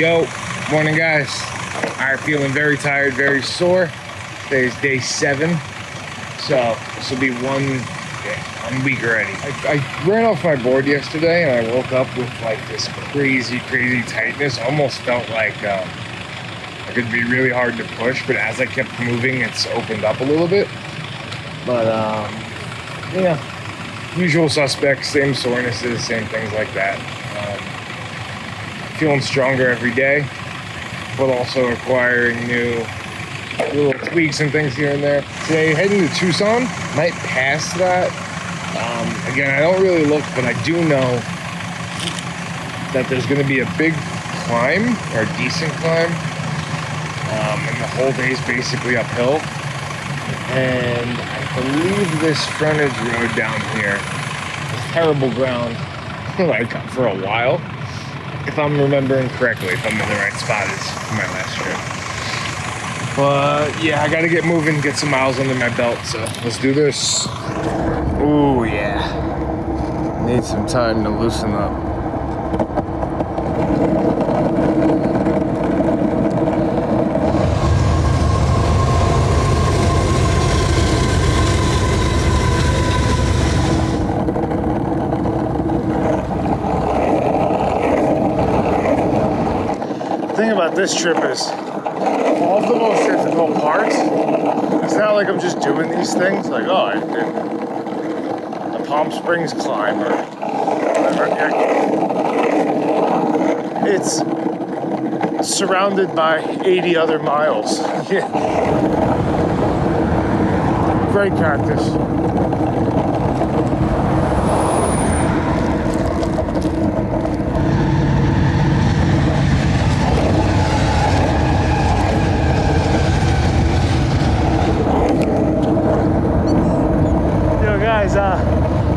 Yo, morning guys. I'm feeling very tired, very sore. Today is day 7, so this will be one week already. I ran off my board yesterday and I woke up with like this crazy tightness. Almost felt like it could be really hard to push, but as I kept moving, it's opened up a little bit. But yeah, usual suspects, same sorenesses, same things like that. Feeling stronger every day, but also acquiring new little tweaks and things here and there. Today, heading to Tucson, might pass that. Again, I don't really look, but I do know that there's going to be a big climb, or a decent climb, and the whole day is basically uphill. And I believe this frontage road down here is terrible ground, like for a while. If I'm remembering correctly, if I'm in the right spot as my last trip. But yeah, I gotta get moving, get some miles under my belt, so let's do this. Ooh yeah. Need some time to loosen up. The thing about this trip is all of the most difficult parts. It's not like I'm just doing these things like, oh, I did the Palm Springs climb or whatever. It's surrounded by 80 other miles. Great cactus.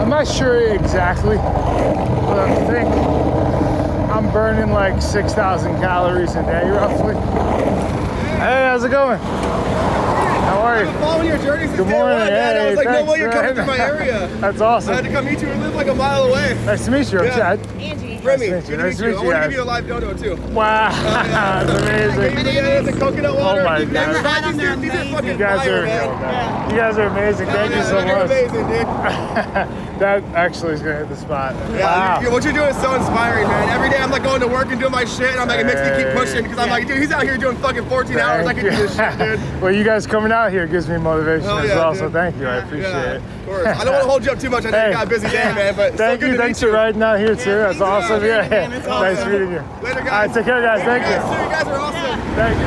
I'm not sure exactly, but I think I'm burning like 6,000 calories a day roughly. Hey, how's it going? How are you? I've been following your journey since Good day morning. one, man. I was like, Thanks, no way you're coming to my area. That's awesome. I had to come meet you. We live like a mile away. Nice to meet you. Yeah. Chad. Angie. Remy, Nice to meet you. I want to give you a live dodo too. Wow, that's amazing. Bananas and coconut water. Oh my You've never God. had them. These are fucking You guys fire, are, man. you guys are amazing. Thank you so They're much. amazing, dude. That actually is gonna hit the spot. Yeah, Wow. what you're doing is so inspiring, man. Every day I'm like going to work and doing my shit, and I'm like, it makes me keep pushing because I'm like, dude, he's out here doing fucking 14 hours. I can do this shit, dude. Well, you guys coming out here gives me motivation Hell as yeah, well, dude. so thank you. I appreciate it. Of course. I don't want to hold you up too much. I know you got a busy day, man, but Thank so you. good to Thanks meet for you. riding out here too. That's awesome. Yeah. It's Nice awesome. meeting you. Later, guys. All right, take care, guys. Thank you. You guys are awesome. Thank you.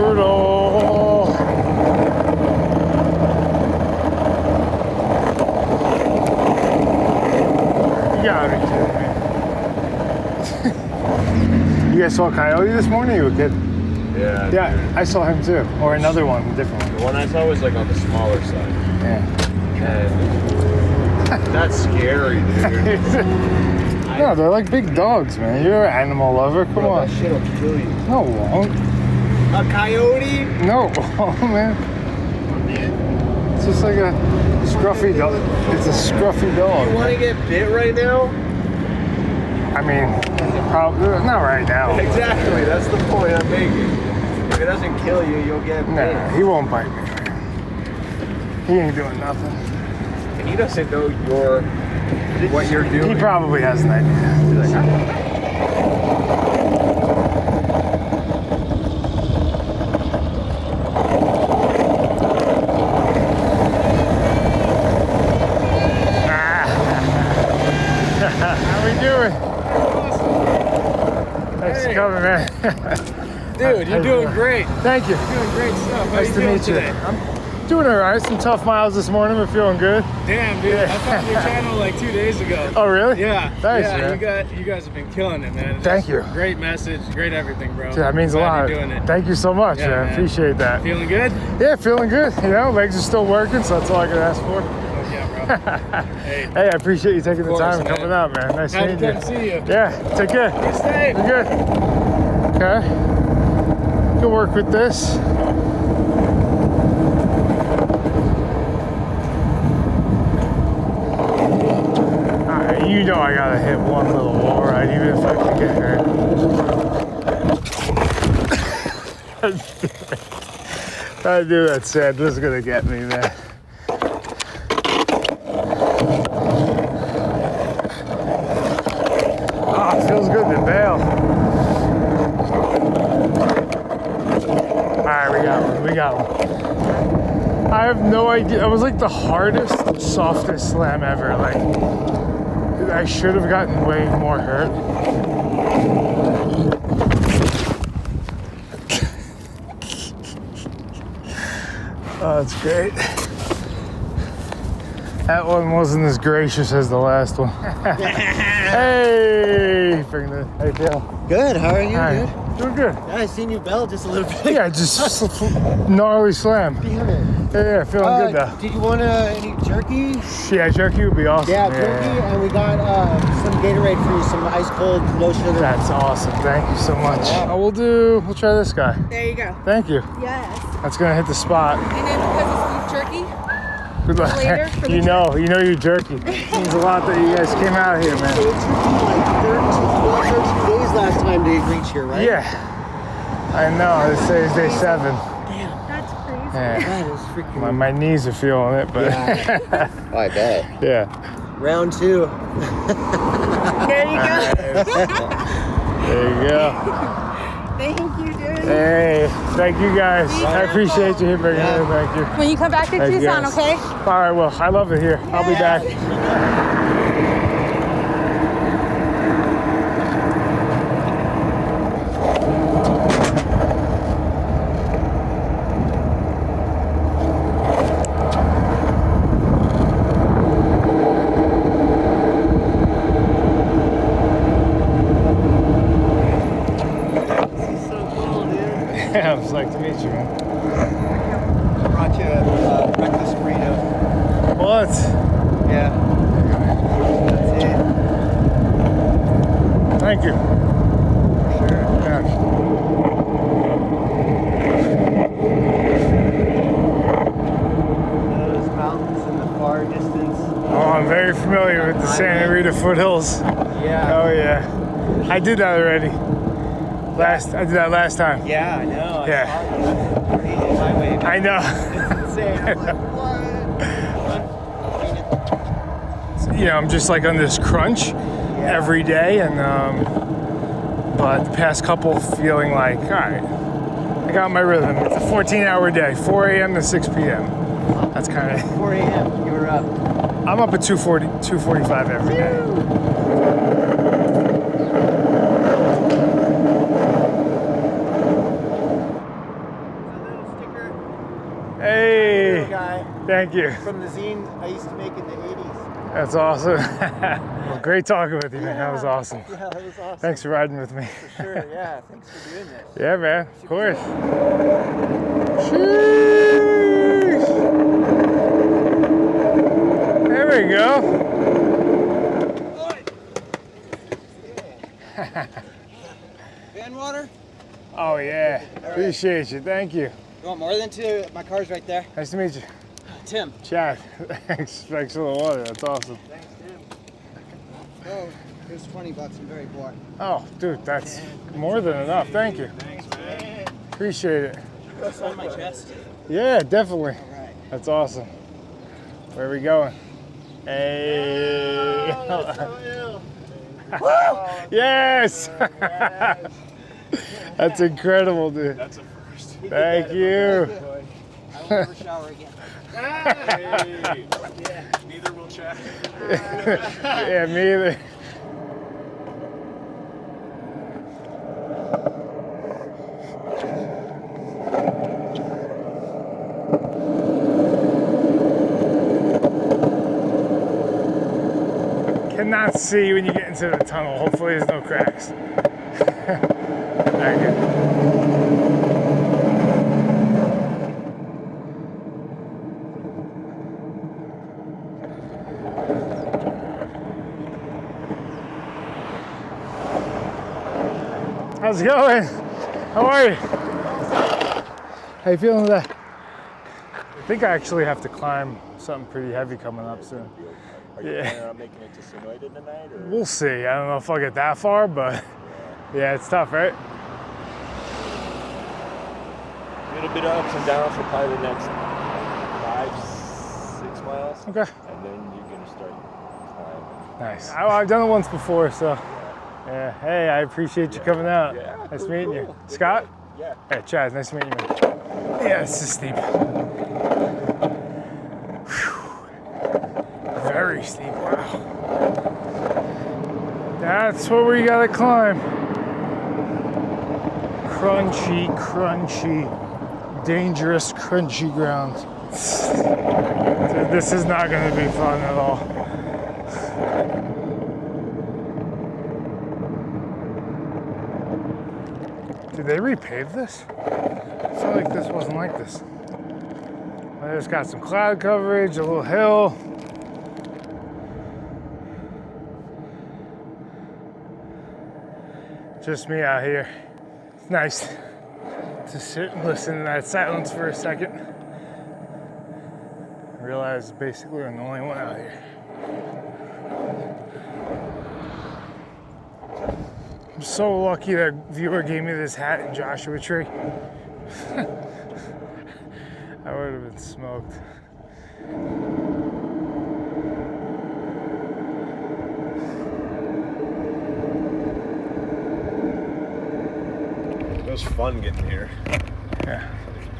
Brutal. You gotta be kidding me. You guys saw Coyote this morning? You were kidding? Yeah. Yeah, Dude. I saw him too. Or another one, a different one. The one I saw was like on the smaller side. Yeah. And that's scary, dude. No, they're like big dogs, man. You're an animal lover. Come Bro, on. that shit'll kill you. No, it won't. A coyote? No, it won't, man. It's just like a scruffy dog. It's a scruffy dog. You want to get bit right now? I mean, probably not right now. Exactly. That's the point I'm making. If it doesn't kill you, you'll get bit. Nah, he won't bite me, man. He ain't doing nothing. And he doesn't know what you're doing. He probably has an idea. He's like, "Ah." How we doing? Thanks for coming, man. Dude, you're doing great. Thank you. You're doing great stuff. How Nice you to doing meet you. today? I'm doing all right. Some tough miles this morning, but feeling good. Damn, dude. I found your channel like 2 days ago. Oh, really? Yeah. Nice, yeah, man. you guys have been killing it, man. Thank you. Great message, great everything, bro. Dude, that means a Glad lot. You're doing it. Thank you so much, Yeah, man. man. Appreciate that. Feeling good? Yeah, feeling good. You know, legs are still working, so that's all I can ask for. Oh, yeah, bro. Hey, Hey, I appreciate you taking the course, time and man. coming out, man. Nice happy meeting to you. see you. Yeah, take care. Good stay. You're good. Okay. Can work with this. You know I gotta hit one little wall ride, even if I can get hurt. I knew that sand was gonna get me, man. Oh, it feels good to bail. All right, we got one. I have no idea. It was like the hardest, softest slam ever. Like, I should have gotten way more hurt. Oh, that's great. That one wasn't as gracious as the last one. Hey, bring the. How you feel? Good, how are you, Hi. dude? Doing good. Yeah, I seen you bell just a little bit. Yeah, just gnarly slam. Damn it. Yeah, feeling good though. Did you want any jerky? Yeah, jerky would be awesome. Yeah, jerky, and we got some Gatorade for you, some ice cold, low sugar. That's awesome. Thank you so much. We'll try this guy. There you go. Thank you. Yes. That's gonna hit the spot. And then because it's beef jerky, Good luck. later for the you know your jerky. Means a lot that you guys came out here, It man. took you like 13 days last time to reach here, right? Yeah. I know. This is day 7. that's crazy. Yeah. That is freaking... My knees are feeling it, but Yeah. Oh, I bet. yeah. Round 2. There you go. There you go. Thank you, dude. Hey, thank you guys. I appreciate you here bringing it. Thank you. When you come back to Thank you, Tucson, guys. okay? All right, well, I love it here. I'll be back. Yeah, it was like to meet you, man. I brought you a breakfast burrito. What? Yeah. That's it. Thank you. Sure. Yeah. Those mountains in the far distance. Oh, I'm very familiar with the Santa Rita foothills. Yeah. Oh yeah, I did that already. I did that last time. Yeah, I know. Yeah. Highway. I know. It's insane. I'm like, what? You know, I'm just like on this crunch every day, and but the past couple feeling like, all right, I got my rhythm. It's a 14-hour day, 4 a.m. to 6 p.m. That's kind of. 4 a.m. You were up. I'm up at 2:45 every day. Hey, Guy thank you. from the zine I used to make in the 80s. That's awesome. Well, great talking with you, man. That was awesome. Yeah, that was awesome. Thanks for riding with me. For sure, yeah. Thanks for doing this. Yeah, man. Of course. Sheesh. There we go. Van water? Oh, yeah. Appreciate you. Thank you. You want more than 2? My car's right there. Nice to meet you. Tim. Chad. Thanks for the water. That's awesome. Thanks, Tim. Oh, here's $20. I'm very poor. Oh, dude, that's more than enough. Thank you. Thanks, man. Appreciate it. It's on my chest. Yeah, definitely. All right. That's awesome. Where are we going? Hey. Yes. That's incredible, dude. That's a first. Thank you. I won't ever shower again. Hey. Neither will Chad. Yeah, me either. Cannot see when you get into the tunnel. Hopefully there's no cracks. Thank you. How's it going? How are you? How you feeling today? I think I actually have to climb something pretty heavy coming up soon. Are you planning on making it to Sonoyta tonight? Or? We'll see. I don't know if I'll get that far, but yeah, it's tough, right? A little bit of ups and downs for probably the next 5-6 miles. Okay. And then you're gonna start climbing. Nice. I've done it once before, so yeah. Hey, I appreciate you coming out. Yeah. Nice Cool, meeting you. cool. Good Scott? luck. Yeah. Hey, Chad. Nice meeting you, man. Yeah, this is steep. Whew. Very steep. Wow. That's what we gotta climb. Crunchy, crunchy, dangerous, crunchy ground. Dude, this is not gonna be fun at all. Did they repave this? I feel like this wasn't like this. Well, it's got some cloud coverage, a little hill. Just me out here. It's nice to sit and listen to that silence for a second. I realize basically I'm the only one out here. I'm so lucky that viewer gave me this hat in Joshua Tree. I would have been smoked. It was fun getting here. Yeah.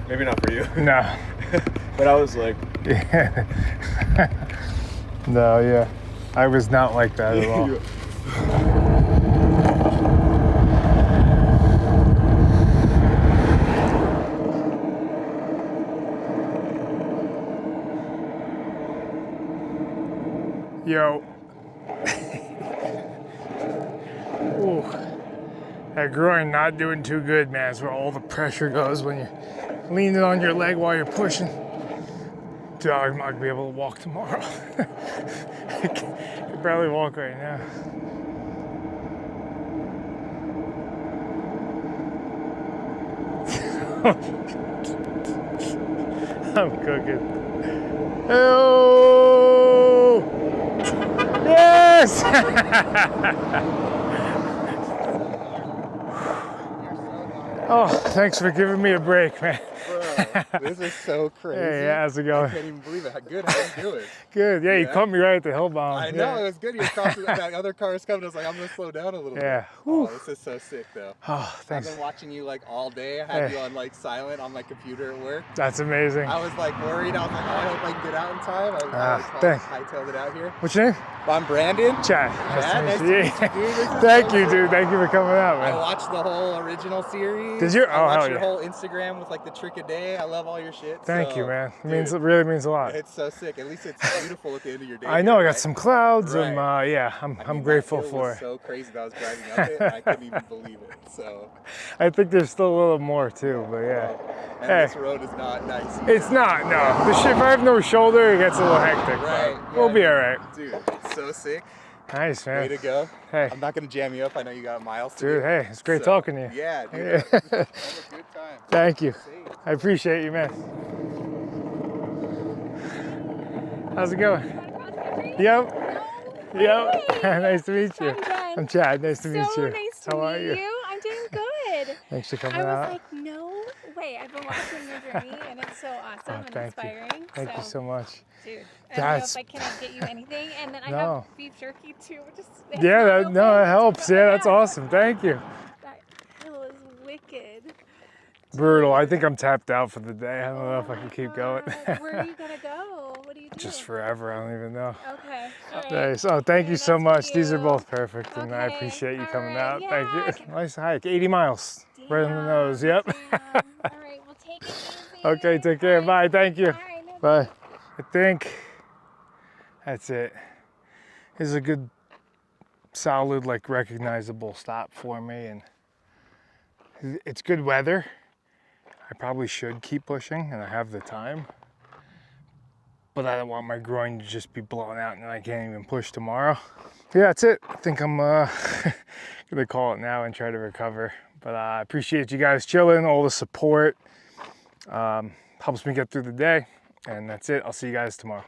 Maybe not for you. No. But I was like, Yeah. No, yeah. I was not like that at all. Yo. Ooh. That groin not doing too good, man. It's where all the pressure goes when you're leaning on your leg while you're pushing. Dude, I'm not gonna be able to walk tomorrow. I can barely walk right now. I'm cooking. Oh! Yes! Oh, thanks for giving me a break, man. Bro, this is so crazy. Hey, how's it I going? can't even believe it. How good. How you doing? Good. Yeah, you Yeah. caught me right at the hill bomb. I know, it was good. You were crossing that other car's coming. I was like, I'm gonna slow down a little Yeah. bit. Whew. Oh, this is so sick though. Oh, I've thanks. been watching you like all day. I had Hey. you on like silent on my computer at work. That's amazing. I was like worried. I was like, oh, I hope I can get out in time. I thanks. hightailed it out here. What's your name? I'm Brandon. Chad. Chad, nice to you. meet you, dude. This is Thank so you, sick. dude. Thank you for coming out, I man. watched the whole original series. Did you? I Oh, watched hell your yeah. whole Instagram with like the trick a day. I love all your shit. Thank you, so, man. dude, It really means a lot. it's so sick. At least it's beautiful at the end of your day. I know. I got right? some clouds, and Right. yeah, I mean, I'm that grateful hill for was it. so crazy that I was driving up it, and I couldn't even believe it. So, I think there's still a little more too, but yeah. and Hey. this road is not nice. It's not, no. The shit, if I have no shoulder, it gets a little hectic, Right. but we'll be all right. Dude, it's so sick. Nice, Way man. to go. Hey. I'm not gonna jam you up. I know you got miles to do. Dude, hey, it's great So, talking to you. Yeah, dude. Yeah. Have a good time. Thank you. Safe. I appreciate you, man. How's it going? Yep. Yep. Nice to meet you. Jen. I'm Chad. Nice to meet So you. nice to How are meet you. I'm doing good. Thanks for coming I was out. like, no way. I've been watching your journey, and it's so awesome and thank you. inspiring. Thank you so much. Dude, I don't know That's- if I can get you anything, and then I No. have beef jerky too, which is Yeah, that, no, it it helps. Yeah, that's awesome. Thank you. That hill is wicked. Brutal. I think I'm tapped out for the day. I don't know if I can keep going. God. Where are you gonna go? What do you do? Just forever. I don't even know. Okay. All right. Nice. Oh, thank you Very so nice much. to These are you. both perfect, and I Okay, appreciate you all coming right, out. Thank yeah. you. Nice hike. 80 miles. Right on the nose. Yep. Damn. All right, well, take it easy. Okay, take care. Bye. Bye. Thank you. All right, no Bye. I think that's it. This is a good, solid, like recognizable stop for me, and it's good weather. I probably should keep pushing, and I have the time, but I don't want my groin to just be blown out and I can't even push tomorrow. Yeah, that's it. I think I'm gonna call it now and try to recover. But I appreciate you guys chilling, all the support. Helps me get through the day, and that's it. I'll see you guys tomorrow.